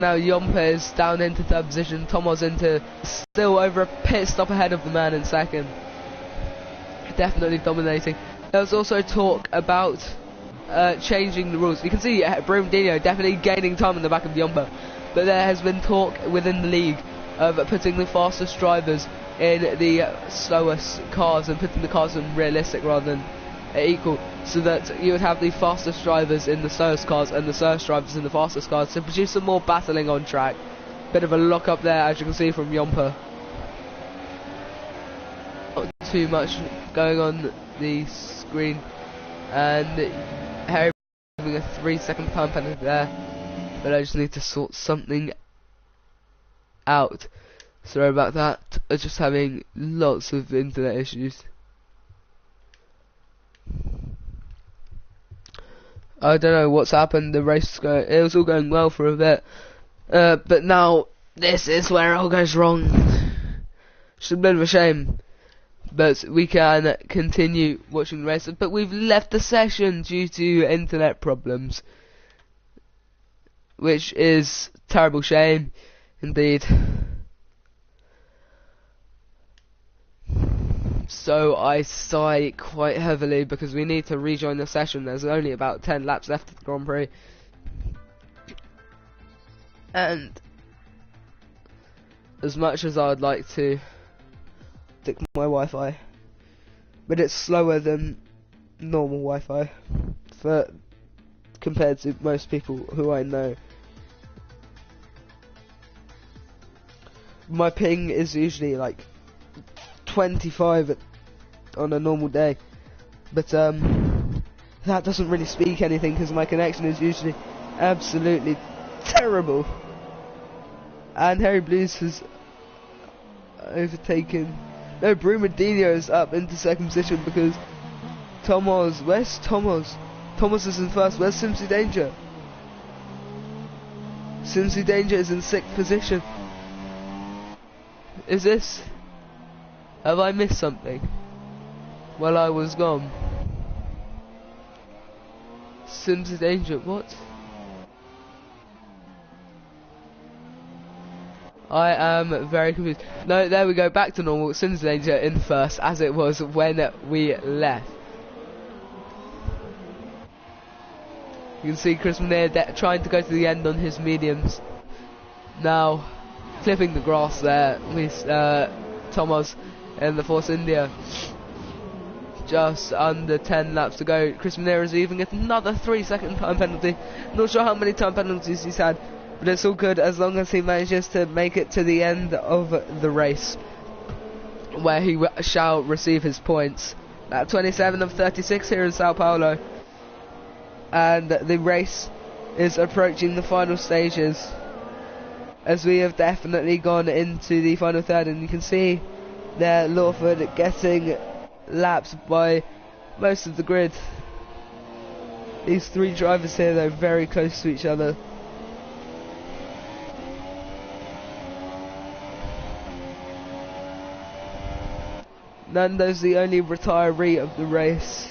now Yompa is down into third position, Tomo's into still over a pit stop ahead of the man in second. Definitely dominating. There was also talk about changing the rules. You can see Brumadinho definitely gaining time in the back of Yompa, but there has been talk within the league of putting the fastest drivers in the slowest cars and putting the cars in realistic rather than equal, so that you would have the fastest drivers in the slowest cars and the slowest drivers in the fastest cars to produce some more battling on track. Bit of a lock up there, as you can see from Yompa. Not too much going on the screen, and Harry having a 3-second time penalty there, but I just need to sort something out. Sorry about that, I'm just having lots of internet issues. I don't know what's happened. The race it was all going well for a bit, but now this is where it all goes wrong. It's a bit of a shame, but we can continue watching the race. But we've left the session due to internet problems, which is a terrible shame indeed. So I sigh quite heavily because we need to rejoin the session. There's only about 10 laps left of the Grand Prix, and as much as I'd like to stick my Wi-Fi, but it's slower than normal Wi-Fi compared to most people who I know. My ping is usually like 25 on a normal day, but that doesn't really speak anything because my connection is usually absolutely terrible. And Harry Blues has overtaken. No, Brumadinho is up into second position because where's Thomas? Thomas is in first. Where's Simpsy Danger? Simpsy Danger is in 6th position. Is this? Have I missed something while I was gone? Simpsy Danger, what? I am very confused. No, there we go, back to normal. Simpsy Danger in first, as it was when we left. You can see Chris Monier trying to go to the end on his mediums. Now, clipping the grass there with Thomas in the Force India. Just under 10 laps to go. Chris Monier is even get another 3-second time penalty. Not sure how many time penalties he's had, but it's all good as long as he manages to make it to the end of the race, where he shall receive his points. At 27 of 36 here in Sao Paulo, and the race is approaching the final stages, as we have definitely gone into the final third, and you can see there Lawford getting lapped by most of the grid. These three drivers here, though, very close to each other. Nando's the only retiree of the race.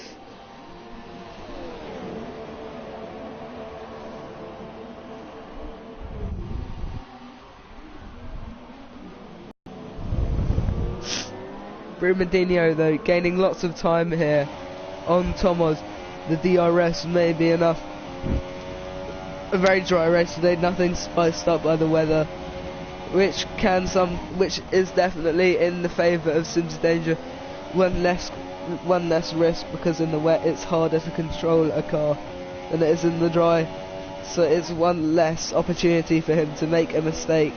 Brumadinho, though, gaining lots of time here on Tomas. The DRS may be enough. A very dry race today, nothing spiced up by the weather, which is definitely in the favour of Simpsy Danger. One less risk, because in the wet it's harder to control a car than it is in the dry. So it's one less opportunity for him to make a mistake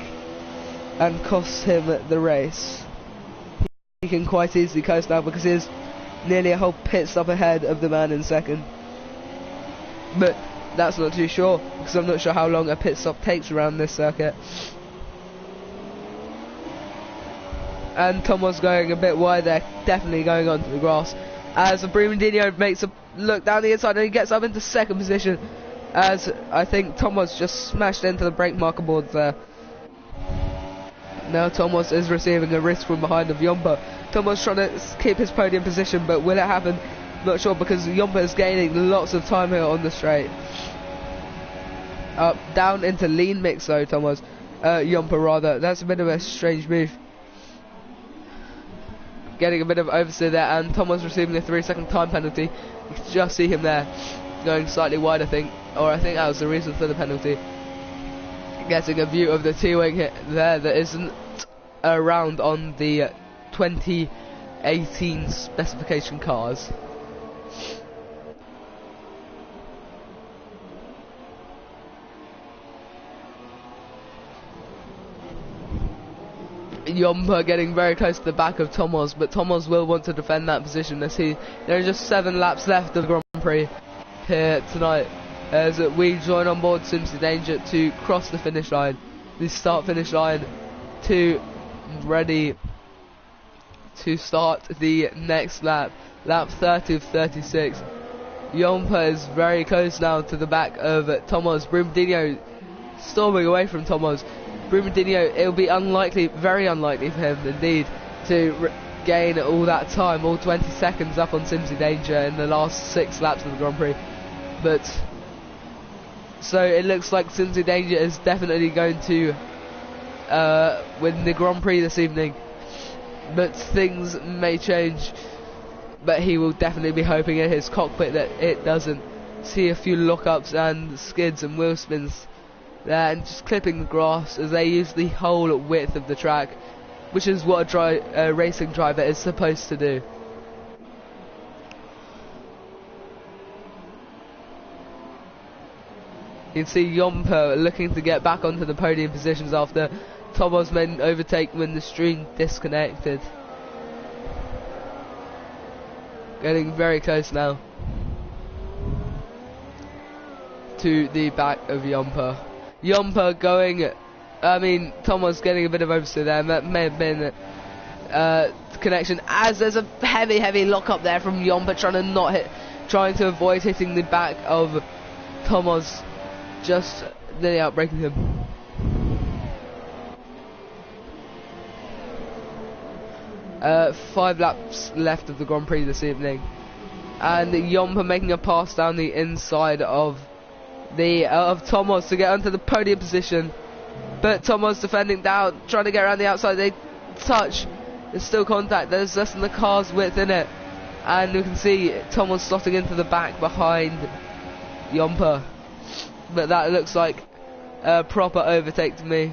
and cost him the race. He can quite easily coast now because he's nearly a whole pit stop ahead of the man in second. But that's not too sure, because I'm not sure how long a pit stop takes around this circuit. And Tomas going a bit wide there, definitely going onto the grass, as Brumadinho makes a look down the inside and he gets up into second position, as I think Tomas just smashed into the brake marker boards there. Now Tomas is receiving a risk from behind of Yompa. Tomas trying to keep his podium position, but will it happen? Not sure, because Yompa is gaining lots of time here on the straight. Down into lean mix though, Thomas. Jumper rather. That's a bit of a strange move. Getting a bit of oversteer there, and Thomas receiving a 3-second time penalty. You can just see him there, going slightly wide, I think. Or I think that was the reason for the penalty. Getting a view of the T-wing hit there that isn't around on the 2018 specification cars. Jumper getting very close to the back of Thomas, but Thomas will want to defend that position as there are just 7 laps left of the Grand Prix here tonight, as we join on board Simpson Danger to cross the finish line, the start finish line, to ready to start the next lap 30 of 36. Jumper is very close now to the back of Thomas. Brumadinho storming away from Thomas. Brumadinho, it'll be unlikely, very unlikely for him indeed, to gain all that time, all 20 seconds up on Simpson Danger in the last 6 laps of the Grand Prix. But so it looks like Simpson Danger is definitely going to win the Grand Prix this evening. But things may change. But he will definitely be hoping in his cockpit that it doesn't. See a few lockups and skids and wheel spins there, and just clipping the grass as they use the whole width of the track, which is what a racing driver is supposed to do. You can see Jumper looking to get back onto the podium positions after Thomas made an overtake when the stream disconnected. Getting very close now to the back of Jumper. Jumper going, Thomas getting a bit of oversteer there. That may have been connection, as there's a heavy lock up there from Jumper trying to avoid hitting the back of Thomas, just nearly outbreaking him. Five laps left of the Grand Prix this evening, and Jumper making a pass down the inside of Thomas to get onto the podium position, but Thomas defending down, trying to get around the outside. They touch, there's still contact, there's less than the car's width in it, and you can see Thomas slotting into the back behind Jumper, but that looks like a proper overtake to me.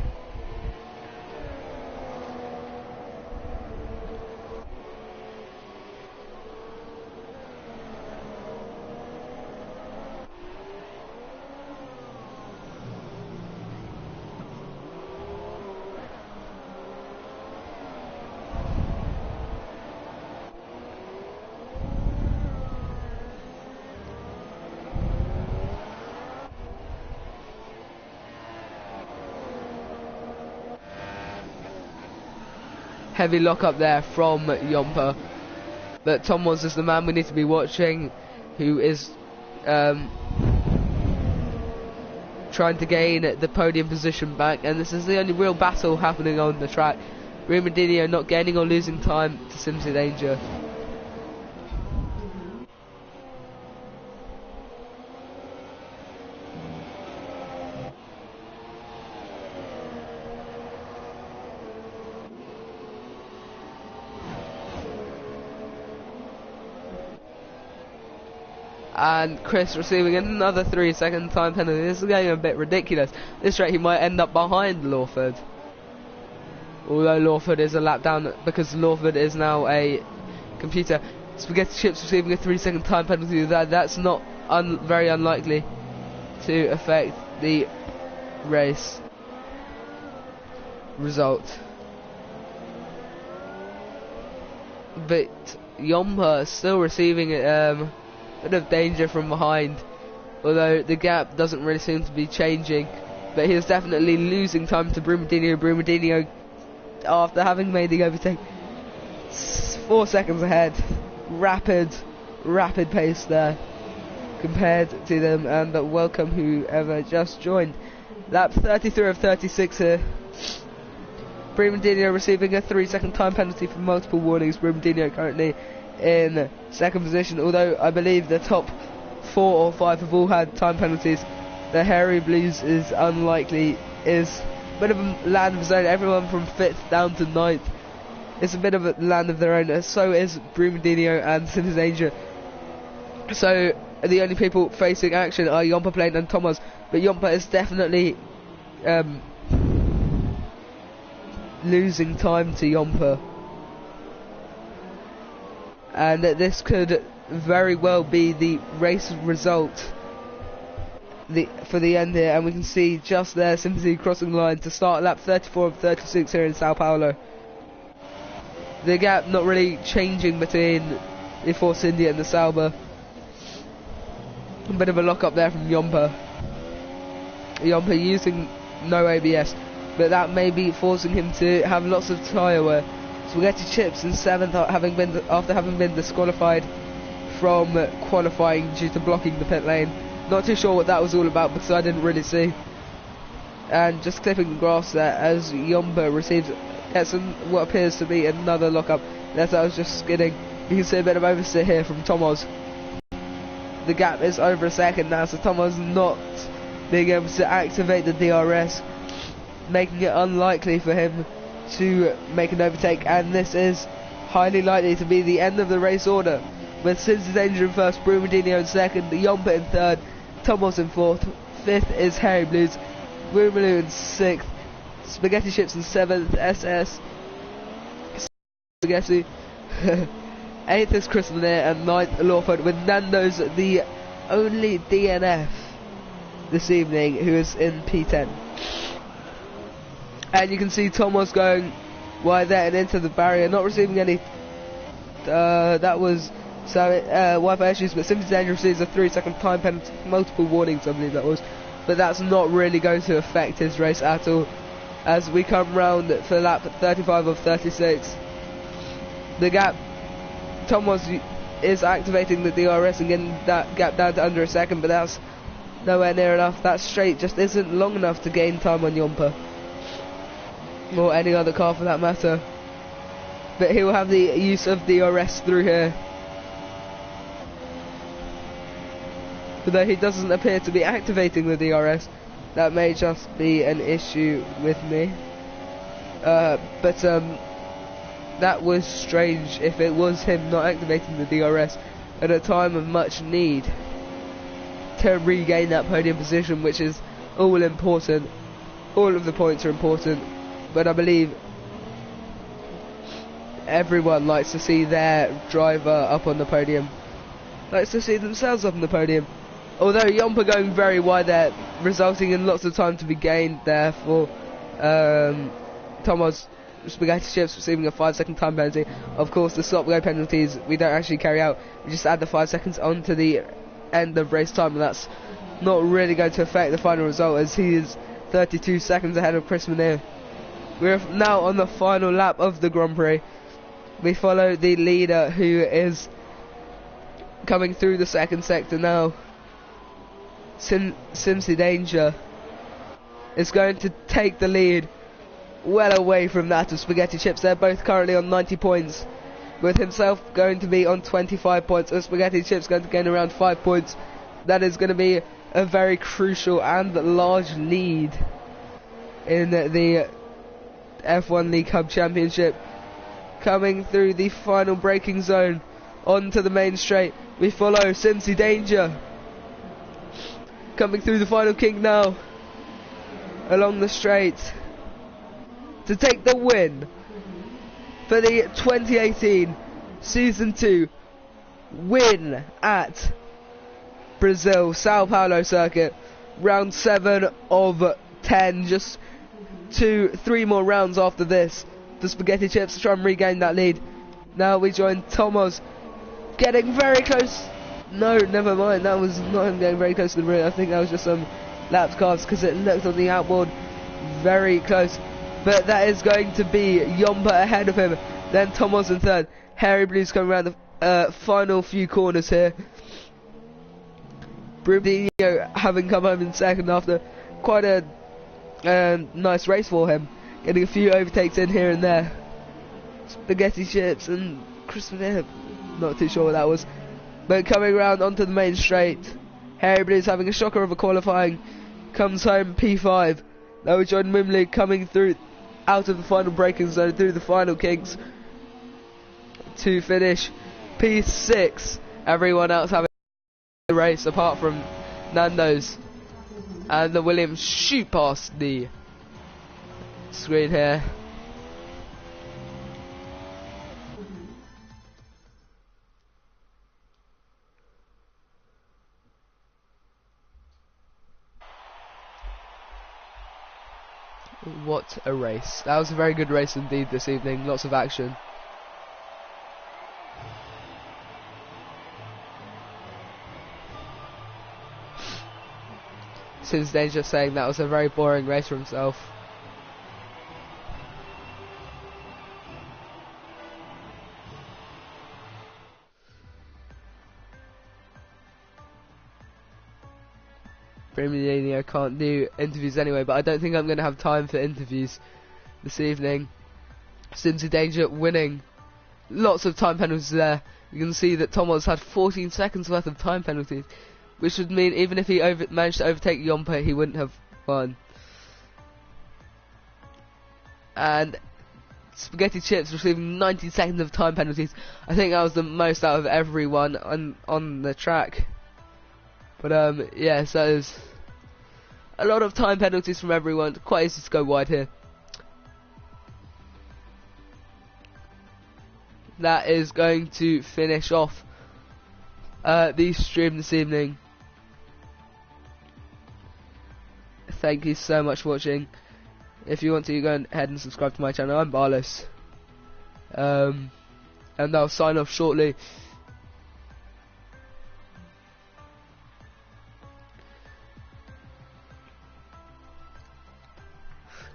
Heavy lock up there from Jumper, but Thomas is the man we need to be watching, who is trying to gain the podium position back, and this is the only real battle happening on the track. Brumadinho not gaining or losing time to Simpson Danger. And Chris receiving another 3-second time penalty. This is getting a bit ridiculous. This rate he might end up behind Lawford. Although Lawford is a lap down, because Lawford is now a computer. Spaghetti Chips receiving a 3-second time penalty. That's not very unlikely to affect the race result. But Jumper still receiving bit of danger from behind, although the gap doesn't really seem to be changing, but he is definitely losing time to Brumadinho. Brumadinho, after having made the overtake, 4 seconds ahead. Rapid pace there compared to them, and welcome whoever just joined. Lap 33 of 36 here. Brumadinho receiving a 3-second time penalty for multiple warnings. Brumadinho currently in second position, although I believe the top 4 or 5 have all had time penalties. the Hairy Blues is unlikely, is a bit of a land of his own. Everyone from 5th down to 9th. It's a bit of a land of their own. So is Brumadinho and Simpsons Danger. So the only people facing action are Yompa Plane and Thomas. But Yompa is definitely losing time to Yompa. And this could very well be the race result for the end here. And we can see just there Simpson crossing the line to start lap 34 of 36 here in Sao Paulo. The gap not really changing between the Force India and the Sauber. A bit of a lock up there from Yompa. Yompa using no ABS, but that may be forcing him to have lots of tyre wear. Spaghetti Chips in 7th after having been disqualified from qualifying due to blocking the pit lane. Not too sure what that was all about because I didn't really see. And just clipping the grass there as Yompa gets what appears to be another lockup. As I was just skidding, you can see a bit of oversteer here from Tomas. The gap is over a second now, so Tomas not being able to activate the DRS, making it unlikely for him to make an overtake, and this is highly likely to be the end of the race order, with Simpsons Danger in 1st, Brumadinho in 2nd, Yompa in 3rd, Tomas in 4th, 5th is Hairy Blues, Boomaloo in 6th, Spaghetti Chips in 7th, SS Spaghetti 8th is Chris Lanier, and 9th Lawford, with Nando's the only DNF this evening who is in P10. And you can see Thomas going wide there and into the barrier, not receiving any that was Wi-Fi issues, but Simpsons Danger receives a 3-second time penalty, multiple warnings I believe that was, but that's not really going to affect his race at all as we come round for lap 35 of 36. The gap, Thomas is activating the DRS and getting that gap down to under a second, but that's nowhere near enough. That straight just isn't long enough to gain time on Yompa, or any other car for that matter. But he will have the use of DRS through here. But though he doesn't appear to be activating the DRS, that may just be an issue with me. That was strange if it was him not activating the DRS at a time of much need to regain that podium position, which is all important. All of the points are important, but I believe everyone likes to see their driver up on the podium, likes to see themselves up on the podium. Although Yompa going very wide there, resulting in lots of time to be gained there for Thomas. Spaghetti Chips receiving a 5-second time penalty. Of course, the stop go penalties we don't actually carry out, we just add the 5 seconds onto the end of race time, and that's not really going to affect the final result as he is 32 seconds ahead of Chris Manier. We're now on the final lap of the Grand Prix. We follow the leader who is coming through the second sector now. Simpsy Danger is going to take the lead well away from that of Spaghetti Chips. They're both currently on 90 points, with himself going to be on 25 points and Spaghetti Chips going to gain around 5 points. That is going to be a very crucial and large lead in the F1 League Hub Championship. Coming through the final braking zone onto the main straight, we follow Simpsy Danger coming through the final kink now along the straight to take the win for the 2018 Season 2 win at Brazil, Sao Paulo circuit. Round 7 of 10, just 3 more rounds after this for Spaghetti Chips to try and regain that lead. Now we join Tomas getting very close. No, never mind, that was not him getting very close to the rear. I think that was just some lapped cars because it looked on the outboard very close. But that is going to be Yompa ahead of him, then Tomas in 3rd. Hairy Blues coming around the final few corners here. Brumadinho having come home in 2nd after quite a nice race for him, getting a few overtakes in here and there. Spaghetti Chips and Chris Manier, not too sure what that was. But coming around onto the main straight, Hairy Blues having a shocker of a qualifying comes home P5. Now we join Mimley coming through out of the final braking zone through the final kinks to finish P6. Everyone else having the race apart from Nando's, and the Williams shoot past the screen here. What a race. That was a very good race indeed this evening. Lots of action. Since Danger saying that was a very boring race for himself. I can't do interviews anyway, but I don't think I'm going to have time for interviews this evening. Since Danger winning, lots of time penalties there. You can see that Thomas had 14 seconds worth of time penalties, which would mean even if he managed to overtake Yompa, he wouldn't have won. And Spaghetti Chips receiving 90 seconds of time penalties. I think that was the most out of everyone on the track. But yeah, so there's a lot of time penalties from everyone. Quite easy to go wide here. That is going to finish off the stream this evening. Thank you so much for watching. If you want to, go ahead and subscribe to my channel. I'm Barlos. And I'll sign off shortly.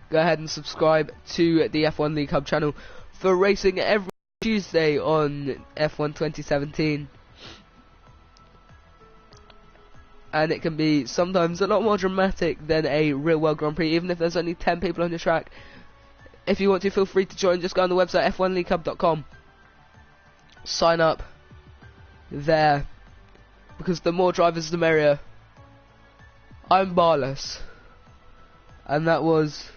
Go ahead and subscribe to the F1 League Hub channel for racing every Tuesday on F1 2017. And it can be sometimes a lot more dramatic than a real world Grand Prix, even if there's only 10 people on your track. If you want to, feel free to join. Just go on the website f1leaguehub.com. Sign up there, because the more drivers the merrier. I'm Barless, and that was